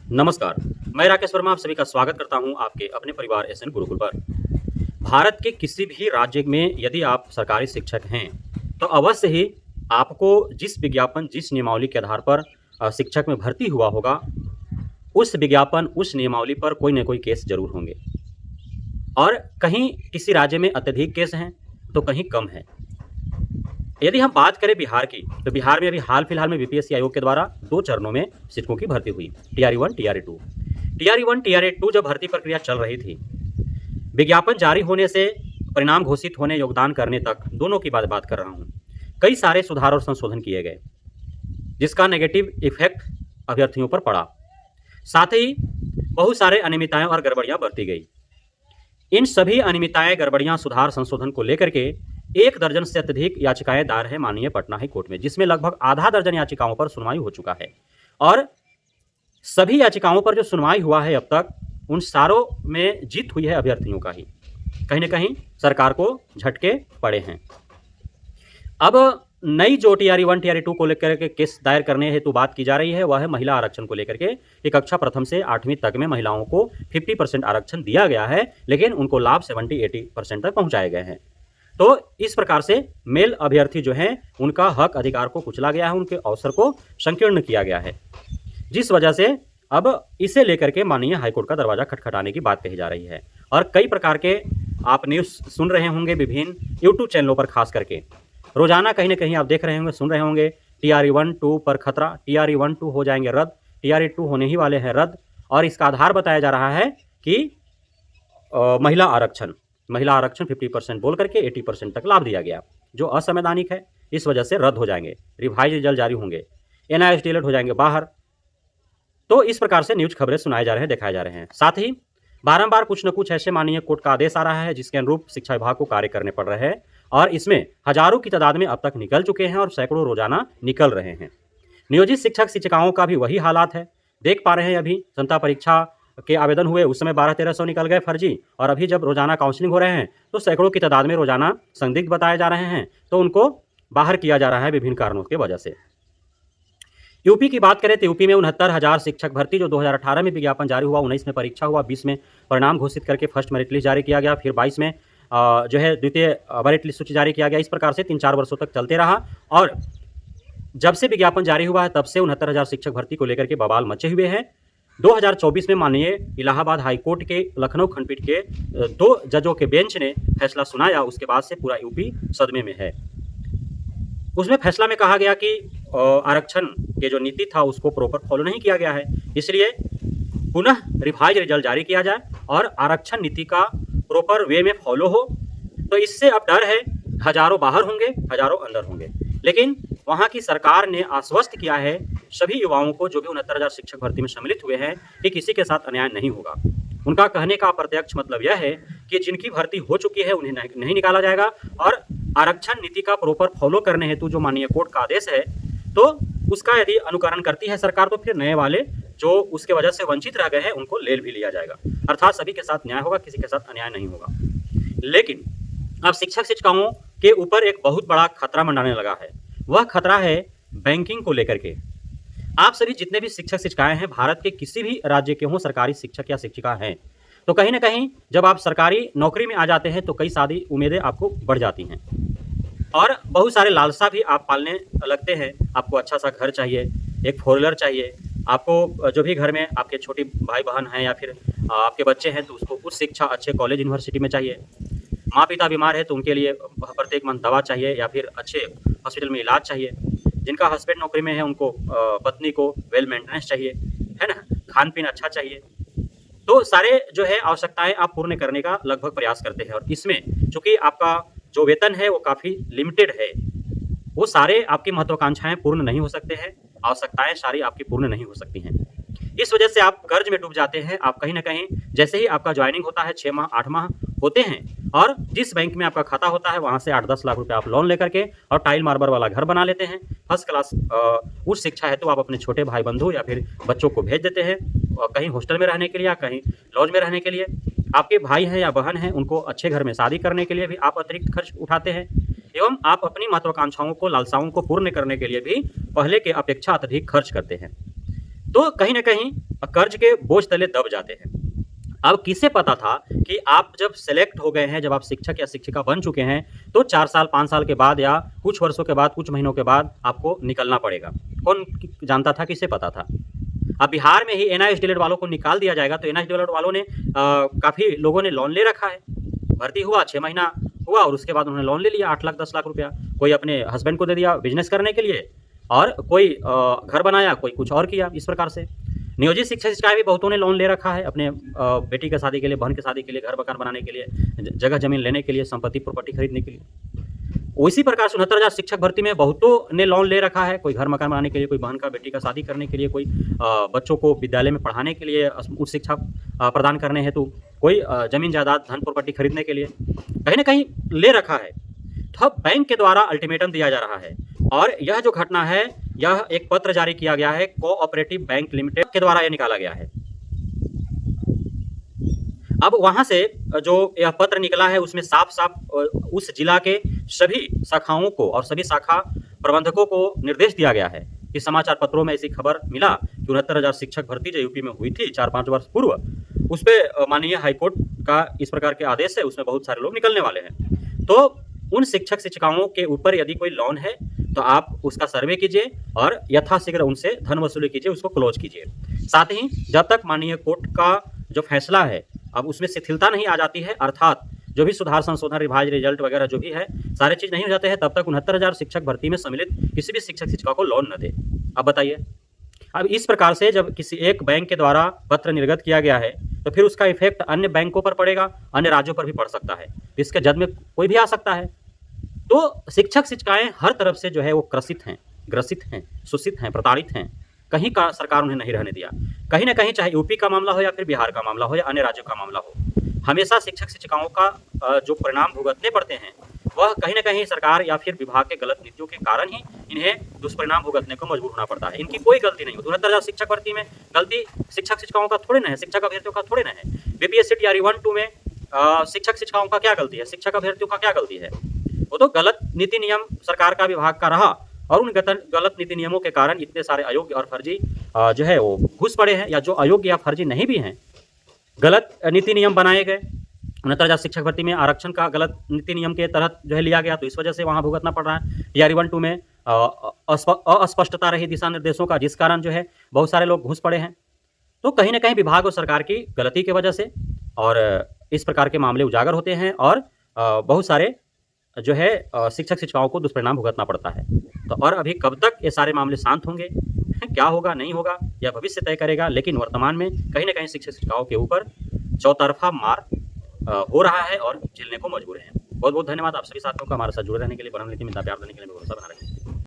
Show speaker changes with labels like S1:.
S1: नमस्कार, मैं राकेश वर्मा आप सभी का स्वागत करता हूं आपके अपने परिवार एसएन गुरुकुल पर। भारत के किसी भी राज्य में यदि आप सरकारी शिक्षक हैं, तो अवश्य ही आपको जिस विज्ञापन, जिस नियमावली के आधार पर शिक्षक में भर्ती हुआ होगा, उस विज्ञापन, उस नियमावली पर कोई न कोई केस ज़रूर होंगे। और कहीं किसी राज्य में अत्यधिक केस हैं, तो कहीं कम हैं। यदि हम बात करें बिहार की, तो बिहार में अभी हाल-फिलहाल में बीपीएससी आयोग के द्वारा 2 चरणों में शिक्षकों की भर्ती हुई, टीआरई 1, टीआरई 2। टीआरई 1, टीआरई 2 जब भर्ती प्रक्रिया चल रही थी, विज्ञापन जारी होने से परिणाम घोषित होने, योगदान करने तक, दोनों की बात कर रहा हूँ। कई सारे सुधार और संशोधन किए गए, जिसका नेगेटिव इफेक्ट अभ्यर्थियों पर पड़ा। साथ ही बहुत सारे अनियमितताएं और गड़बड़ियां बरती गई। इन सभी अनियमितताएं, गड़बड़ियां, सुधार, संशोधन को लेकर के 1 दर्जन से अत्यधिक याचिकाएं दायर है माननीय पटना हाई कोर्ट में, जिसमें लगभग आधा दर्जन याचिकाओं पर सुनवाई हो चुका है। और सभी याचिकाओं पर जो सुनवाई हुआ है अब तक, उन सारों में जीत हुई है अभ्यर्थियों का ही। कहीं न कहीं सरकार को झटके पड़े हैं। अब नई जो टीआरई 1, टीआरई 2 को लेकर के केस दायर करने हेतु बात की जा रही है, वह है महिला आरक्षण को लेकर के कि कक्षा प्रथम से 8वीं तक में महिलाओं को 50% आरक्षण दिया गया है, लेकिन उनको लाभ 70-80% तक पहुंचाए गए हैं। तो इस प्रकार से मेल अभ्यर्थी जो हैं, उनका हक अधिकार को कुचला गया है, उनके अवसर को संकीर्ण किया गया है, जिस वजह से अब इसे लेकर के माननीय हाईकोर्ट का दरवाजा खटखटाने की बात कही जा रही है। और कई प्रकार के आप न्यूज़ सुन रहे होंगे विभिन्न यूट्यूब चैनलों पर, खास करके रोजाना कहीं न कहीं आप देख रहे होंगे, सुन रहे होंगे, टीआरई 1, 2 पर खतरा, टीआरई 1, 2 हो जाएंगे रद्द, टीआरई 2 होने ही वाले हैं रद्द। और इसका आधार बताया जा रहा है कि महिला आरक्षण 50% बोल करके 80% तक लाभ दिया गया, जो असंवैधानिक है, इस वजह से रद्द हो जाएंगे, रिवाइज रिजल्ट जारी होंगे, एनआईएस डिलीट हो जाएंगे बाहर। तो इस प्रकार से न्यूज खबरें सुनाए जा रहे हैं, दिखाए जा रहे हैं। साथ ही बारंबार कुछ न कुछ ऐसे माननीय कोर्ट का आदेश आ रहा है, जिसके अनुरूप शिक्षा विभाग को कार्य करने पड़ रहे हैं, और इसमें हजारों की तादाद में अब तक निकल चुके हैं और सैकड़ों रोजाना निकल रहे हैं। नियोजित शिक्षक शिक्षिकाओं का भी वही हालात है। देख पा रहे हैं, अभी जनता परीक्षा के आवेदन हुए, उस समय 1200-1300 निकल गए फर्जी, और अभी जब रोजाना काउंसलिंग हो रहे हैं, तो सैकड़ों की तादाद में रोजाना संदिग्ध बताए जा रहे हैं, तो उनको बाहर किया जा रहा है विभिन्न कारणों की वजह से। यूपी की बात करें तो यूपी में 69,000 शिक्षक भर्ती, जो 2018 में विज्ञापन जारी हुआ, 19 में परीक्षा हुआ, 20 में परिणाम घोषित करके फर्स्ट मेरिट लिस्ट जारी किया गया, फिर 22 में जो है द्वितीय मेरिट लिस्ट सूची जारी किया गया। इस प्रकार से 3-4 वर्षों तक चलते रहा, और जब से विज्ञापन जारी हुआ है तब से 69,000 शिक्षक भर्ती को लेकर के बवाल मचे हुए हैं। 2024 में माननीय इलाहाबाद हाई कोर्ट के लखनऊ खंडपीठ के 2 जजों के बेंच ने फैसला सुनाया, उसके बाद से पूरा यूपी सदमे में है। उसमें फैसला में कहा गया कि आरक्षण के जो नीति था उसको प्रॉपर फॉलो नहीं किया गया है, इसलिए पुनः रिवाइज रिजल्ट जारी किया जाए और आरक्षण नीति का प्रॉपर वे में फॉलो हो। तो इससे अब डर है, हजारों बाहर होंगे, हजारों अंदर होंगे। लेकिन वहां की सरकार ने आश्वस्त किया है सभी युवाओं को, जो भी 69,000 शिक्षक भर्ती में सम्मिलित हुए हैं, कि किसी के साथ अन्याय नहीं होगा। उनका कहने का प्रत्यक्ष मतलब यह है कि जिनकी भर्ती हो चुकी है उन्हें नहीं निकाला जाएगा, और आरक्षण नीति का प्रॉपर फॉलो करने हेतु जो माननीय कोर्ट का आदेश है, तो उसका यदि अनुकरण करती है सरकार, तो फिर नए वाले जो उसके वजह से वंचित रह गए हैं उनको ले भी लिया जाएगा। अर्थात सभी के साथ न्याय होगा, किसी के साथ अन्याय नहीं होगा। लेकिन अब शिक्षक शिक्षिकाओं के ऊपर एक बहुत बड़ा खतरा मंडाने लगा है। वह खतरा है बैंकिंग को लेकर के। आप सभी जितने भी शिक्षक शिक्षिकाएं हैं, भारत के किसी भी राज्य के हों, सरकारी शिक्षक या शिक्षिका हैं, तो कहीं ना कहीं जब आप सरकारी नौकरी में आ जाते हैं तो कई सारी उम्मीदें आपको बढ़ जाती हैं, और बहुत सारे लालसा भी आप पालने लगते हैं। आपको अच्छा सा घर चाहिए, एक फोर व्हीलर चाहिए, आपको जो भी घर में आपके छोटे भाई बहन हैं या फिर आपके बच्चे हैं, तो उसको उच्च शिक्षा अच्छे कॉलेज यूनिवर्सिटी में चाहिए। माँ पिता बीमार है तो उनके लिए प्रत्येक मंथ दवा चाहिए या फिर अच्छे हॉस्पिटल में इलाज चाहिए। जिनका हस्बैंड नौकरी में है उनको पत्नी को वेल मेंटेनेंस चाहिए, है ना, खान पीन अच्छा चाहिए। तो सारे जो है आवश्यकताएं आप पूर्ण करने का लगभग प्रयास करते हैं, और इसमें चूंकि आपका जो वेतन है वो काफ़ी लिमिटेड है, वो सारे आपकी महत्वाकांक्षाएं पूर्ण नहीं हो सकते हैं, आवश्यकताएं सारी आपकी पूर्ण नहीं हो सकती हैं। इस वजह से आप कर्ज में डूब जाते हैं। आप कहीं ना कहीं जैसे ही आपका ज्वाइनिंग होता है, 6 माह 8 माह होते हैं, और जिस बैंक में आपका खाता होता है वहां से 8-10 लाख रुपए आप लोन लेकर के और टाइल मार्बल वाला घर बना लेते हैं। फर्स्ट क्लास उच्च शिक्षा है तो आप अपने छोटे भाई बंधु या फिर बच्चों को भेज देते हैं कहीं हॉस्टल में रहने के लिए या कहीं लॉज में रहने के लिए। आपके भाई हैं या बहन हैं, उनको अच्छे घर में शादी करने के लिए भी आप अतिरिक्त खर्च उठाते हैं, एवं आप अपनी महत्वाकांक्षाओं को, लालसाओं को पूर्ण करने के लिए भी पहले के अपेक्षा अत्यधिक खर्च करते हैं। तो कहीं ना कहीं कर्ज के बोझ तले दब जाते हैं। अब किसे पता था कि आप जब सेलेक्ट हो गए हैं, जब आप शिक्षक या शिक्षिका बन चुके हैं, तो 4 साल 5 साल के बाद या कुछ वर्षों के बाद, कुछ महीनों के बाद आपको निकलना पड़ेगा। कौन जानता था, किसे पता था? अब बिहार में ही एनआईएस डीएलएड वालों को निकाल दिया जाएगा, तो एनआईएस डीएलएड वालों ने काफ़ी लोगों ने लोन ले रखा है। भर्ती हुआ, 6 महीना हुआ और उसके बाद उन्होंने लोन ले लिया 8 लाख 10 लाख रुपया। कोई अपने हस्बैंड को दे दिया बिजनेस करने के लिए, और कोई घर बनाया, कोई कुछ और किया। इस प्रकार से नियोजित शिक्षक शिक्षिकाएं भी बहुतों ने लोन ले रखा है अपने बेटी के शादी के लिए, बहन के शादी के लिए, घर मकान बनाने के लिए, जगह जमीन लेने के लिए, संपत्ति प्रॉपर्टी खरीदने के लिए। उसी प्रकार से 69,000 शिक्षक भर्ती में बहुतों ने लोन ले रखा है, कोई घर मकान बनाने के लिए, कोई बहन का बेटी का शादी करने के लिए, कोई बच्चों को विद्यालय में पढ़ाने के लिए, उच्च शिक्षा प्रदान करने हेतु, कोई जमीन जायदाद धन प्रॉपर्टी खरीदने के लिए कहीं ना कहीं ले रखा है। तो अब बैंक के द्वारा अल्टीमेटम दिया जा रहा है, और यह जो घटना है, यह एक पत्र जारी किया गया है कोऑपरेटिव बैंक लिमिटेड के द्वारा, यह निकाला गया है। अब वहां से जो यह पत्र निकला है, उसमें साफ साफ उस जिला के सभी शाखाओं को और सभी शाखा प्रबंधकों को निर्देश दिया गया है कि समाचार पत्रों में ऐसी खबर मिला कि 69,000 शिक्षक भर्ती जो यूपी में हुई थी 4-5 वर्ष पूर्व, उस पर माननीय हाईकोर्ट का इस प्रकार के आदेश है, उसमें बहुत सारे लोग निकलने वाले हैं। तो उन शिक्षक शिक्षिकाओं के ऊपर यदि कोई लोन है तो आप उसका सर्वे कीजिए और यथाशीघ्र उनसे धन वसूली कीजिए, उसको क्लोज कीजिए। साथ ही जब तक माननीय कोर्ट का जो फैसला है, अब उसमें शिथिलता नहीं आ जाती है, अर्थात जो भी सुधार संशोधन रिवाइज रिजल्ट वगैरह जो भी है, सारे चीज़ नहीं हो जाते हैं, तब तक 69,000 शिक्षक भर्ती में सम्मिलित किसी भी शिक्षक शिक्षिका को लोन न दे। अब बताइए, अब इस प्रकार से जब किसी एक बैंक के द्वारा पत्र निर्गत किया गया है, तो फिर उसका इफेक्ट अन्य बैंकों पर पड़ेगा, अन्य राज्यों पर भी पड़ सकता है, इसके जद में कोई भी आ सकता है। तो शिक्षक शिक्षिकाएं हर तरफ से जो है वो ग्रसित हैं, शोषित हैं, प्रताड़ित हैं। कहीं का सरकार उन्हें नहीं रहने दिया। कहीं ना कहीं, चाहे यूपी का मामला हो या फिर बिहार का मामला हो या अन्य राज्यों का मामला हो, हमेशा शिक्षक शिक्षिकाओं का जो परिणाम भुगतने पड़ते हैं, वह कहीं ना कहीं सरकार या फिर विभाग के गलत नीतियों के कारण ही इन्हें दुष्परिणाम भुगतने को मजबूर होना पड़ता है। इनकी कोई गलती नहीं हो। 69,000 शिक्षक भर्ती में गलती शिक्षक शिक्षिकाओं का थोड़े ना है, शिक्षक अभ्यर्थियों का थोड़े ना है। बीपीएससी टीआरई 1-2 में शिक्षक शिक्षिकाओं का क्या गलती है, शिक्षक अभ्यर्थियों का क्या गलती है? वो तो गलत नीति नियम सरकार का, विभाग का रहा, और उन गलत नीति नियमों के कारण इतने सारे अयोग्य और फर्जी जो है वो घुस पड़े हैं, या जो अयोग्य या फर्जी नहीं भी हैं, गलत नीति नियम बनाए गए। 69,000 शिक्षक भर्ती में आरक्षण का गलत नीति नियम के तहत जो है लिया गया, तो इस वजह से वहाँ भुगतना पड़ रहा है। टीआरई 1-2 में अस्पष्टता रही दिशा निर्देशों का, जिस कारण जो है बहुत सारे लोग घुस पड़े हैं। तो कहीं ना कहीं विभाग और सरकार की गलती की वजह से और इस प्रकार के मामले उजागर होते हैं, और बहुत सारे जो है शिक्षक शिक्षिकाओं को दुष्परिणाम भुगतना पड़ता है। तो और अभी कब तक ये सारे मामले शांत होंगे, क्या होगा नहीं होगा, यह भविष्य तय करेगा। लेकिन वर्तमान में कहीं ना कहीं शिक्षक शिक्षिकाओं के ऊपर चौतरफा मार हो रहा है और झेलने को मजबूर हैं। बहुत बहुत धन्यवाद आप सभी साथियों का हमारे साथ जुड़े रहने के लिए, प्यार देने के लिए, भरोसा बना रखें।